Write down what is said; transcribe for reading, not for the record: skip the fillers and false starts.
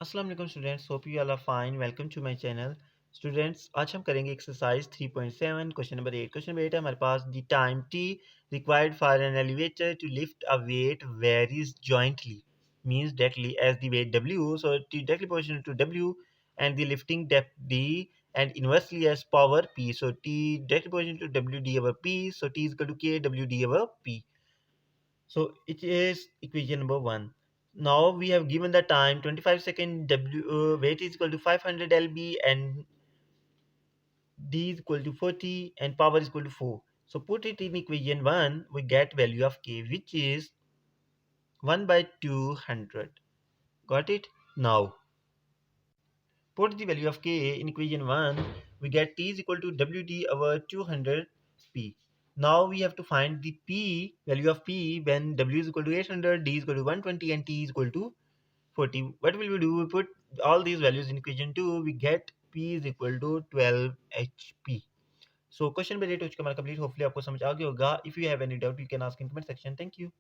अस्सलाम वालेकुम students, hope you all are fine. Welcome to my channel. Students, आज हम करेंगे exercise 3.7 question number 8। Question number 8 है हमारे पास। The time T required for an elevator to lift a weight varies jointly means directly as the weight w, so t directly proportional to w, and the lifting depth d, and inversely as power p, so t directly proportional to w d over p, so t is equal to k w d over p. So it is equation number 1. Now we have given the time 25 second, W weight is equal to 500 lb, and D is equal to 40 and power is equal to 4. So put it in equation 1, we get value of K, which is 1 by 200. Got it? Now put the value of K in equation 1, we get T is equal to WD over 200 P. Now we have to find the P, value of P, when W is equal to 800, D is equal to 120, and T is equal to 40. What will we do? We put all these values in equation 2, we get P is equal to 12 HP. So question number 8 हो चुका हमारा complete. Hopefully आपको समझ आ गया होगा. If you have any doubt, you can ask in comment section. Thank you.